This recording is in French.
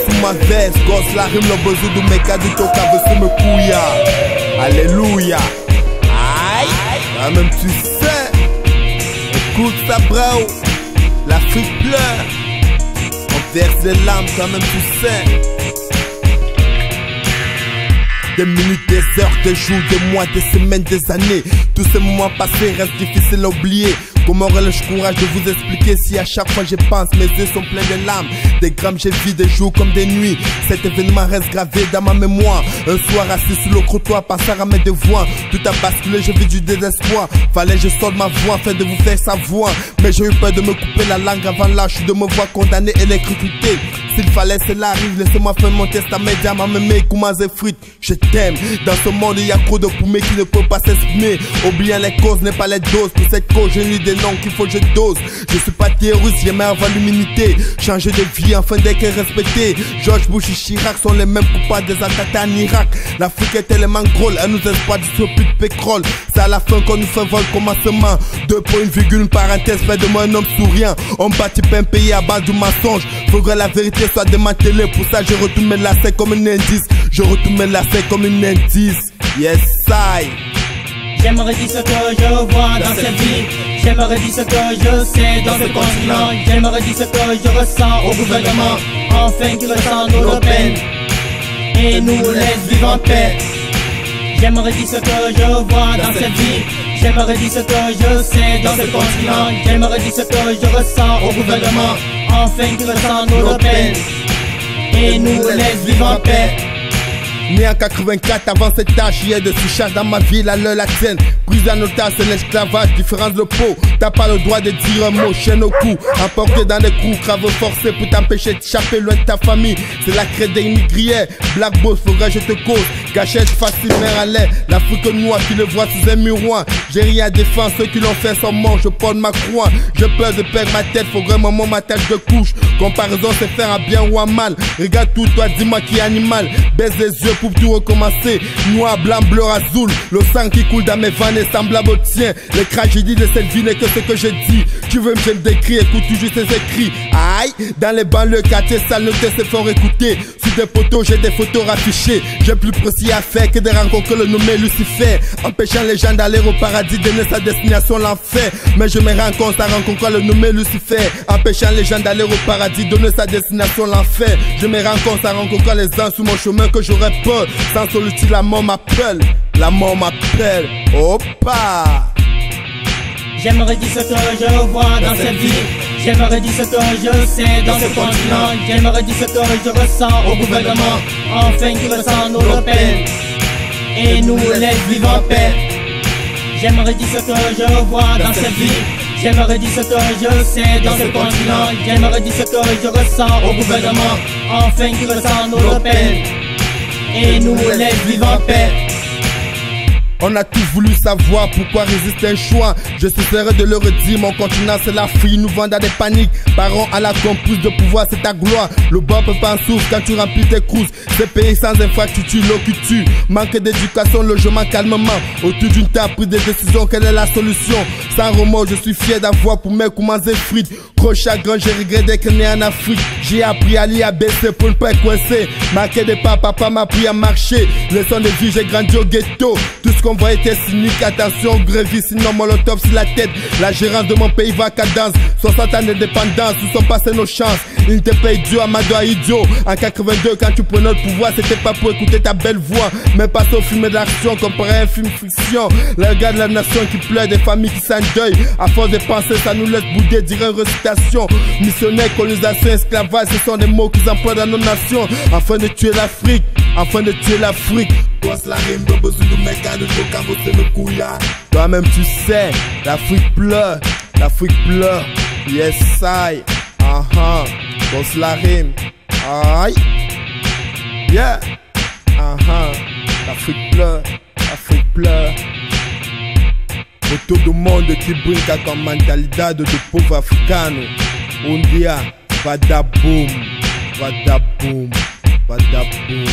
sous ma veste, gosse la rime, le besoin de mes cas du toka veut me couilla. Alléluia. Aïe, toi-même tu sais. Écoute ça, bro. L'Afrique pleure. On verse des larmes, toi-même tu sais. Des minutes, des heures, des jours, des mois, des semaines, des années. Tous ces moments passés restent difficiles à oublier. Comment aurais-je courage de vous expliquer si à chaque fois j'y pense, mes yeux sont pleins de larmes. Des grammes j'ai vu des jours comme des nuits. Cet événement reste gravé dans ma mémoire. Un soir assis sur le trottoir, passant à mes devoirs. Tout a basculé, je vis du désespoir. Fallait que je sorte ma voix afin de vous faire savoir. Mais j'ai eu peur de me couper la langue avant l'âge de me voir condamné et l'électrocuté. S'il fallait cela arrive, laissez-moi faire mon testament. Ma mémé, comment j'ai frites, je t'aime. Dans ce monde il y a trop de poumées qui ne peuvent pas s'exprimer. Oubliant les causes n'est pas les doses. Pour cette cause j'ai lu des noms qu'il faut que je dose. Je suis pas terroriste, j'aimais avant l'humilité. Changer de vie afin d'être respecté. George Bush et Chirac sont les mêmes coupables des attentats en Irak. L'Afrique est tellement drôle, elle nous exploite du surplus de pétrole. C'est à la fin qu'on nous fait vol commencement. 2 points, une virgule, une parenthèse, fait de moi un homme souriant. On bâtit pas un pays à base du mensonge. Faut que la vérité soit démantelée. Pour ça je retourne mes lacets comme un indice. Je retourne mes lacets comme un indice. Yes, I. J'aimerais dire ce que je vois dans cette vie. J'aimerais dire ce que je sais dans ce continent. J'aimerais dire ce que je ressens au gouvernement. Enfin qui ressent nos peines et nous laisse vivre en paix. J'aimerais dire ce que je vois dans cette vie. J'aimerais dire ce que je sais dans ce continent. J'aimerais dire ce que je ressens au gouvernement. Enfin qui ressent nos peines et nous laisse vivre en paix. Né en 84, avant cette tâche, il y a de sous-charge dans ma ville, à l'heure la tienne. Prise en otage, c'est l'esclavage, différence de peau. T'as pas le droit de dire un mot, chaîne au cou. Emporté dans des coups, crave forcé pour t'empêcher d'échapper loin de ta famille. C'est la crête des immigrés. Black Boss, faudrait je te cause. Gâchette facile, mer à l'air. L'Afrique noire qui le voit sous un miroir. J'ai rien à défendre, ceux qui l'ont fait sont morts, je porte ma croix. Je peur de perdre ma tête, faudrait un moment ma tâche de couche. Comparaison, c'est faire à bien ou à mal. Regarde tout, toi, dis-moi qui est animal. Baisse les yeux pour tout recommencer. Noir, blanc, bleu, azul. Le sang qui coule dans mes veines est semblable au tien. Les tragédies de cette vie n'est que ce que je dis. Tu veux me décrire, écoute toujours ces écrits. Aïe, dans les banlieues, quartiers sales, ne te se font écouter. Sur des poteaux, j'ai des photos raffichées. J'ai plus précis à faire que de rencontrer le nommé Lucifer. Empêchant les gens d'aller au paradis, donner sa destination l'enfer. Mais je me rends compte à rencontrer le nommé Lucifer. Empêchant les gens d'aller au paradis, donner sa destination l'enfer. Je me rends compte à rencontrer les gens sur mon chemin que j'aurais peur. Sans solitude, la mort m'appelle. La mort m'appelle. Opa! J'aimerais dire ce que je vois dans cette vie. J'aimerais dire ce que je sais dans ce continent. J'aimerais dire ce que je ressens au gouvernement. Enfin qui ressent nos peines et nous laisse vivre en paix. J'aimerais dire ce que je vois dans cette vie. J'aimerais dire ce que je sais dans ce continent. J'aimerais dire ce que je ressens au gouvernement. Enfin qui ressent nos peines et nous laisse vivre en paix. On a tous voulu savoir pourquoi résister un choix. Je cesserai de le redire, mon continent c'est la fille. Nous vendons des paniques, parents à la con, plus de pouvoir c'est ta gloire. Le bas peut pas en souffre quand tu remplis tes crousses. Ces pays sans infrastructure, l'eau qui tue. Manque d'éducation, logement calmement. Autour d'une table, prise de décision, quelle est la solution? Sans remords, je suis fier d'avoir pour mes comment des frites. Gros chagrin, j'ai regretté que né en Afrique. J'ai appris à lire, à baisser pour ne pas être coincé. Marqué des pas, papa m'a appris à marcher. Leçon de vie, j'ai grandi au ghetto. Tout ce qu'on voit était cynique, attention, grévis, sinon molotov sur la tête. La gérance de mon pays va à cadence. 60 ans d'indépendance, nous sommes passés nos chances. Ils ne te payent idiot, Amado idiot. En 82, quand tu prenais le pouvoir, c'était pas pour écouter ta belle voix, mais passer au film d'action, comparé à un film fiction. Les gars de la nation qui pleurent, des familles qui s'endeuillent. À force de penser, ça nous laisse bouder, dire une récitation. Missionnaire, colonisation, esclavage, ce sont des mots qu'ils emploient dans nos nations. Afin de tuer l'Afrique, afin de tuer l'Afrique. Toi-même tu sais, l'Afrique pleure, l'Afrique pleure. Yes I, bosse la rime. Aïe, yeah, l'Afrique pleure, l'Afrique pleure. Autour du monde qui brinca comme mentalité de pauvres africains. Un dia, vadaboum, vadaboum, vadaboum.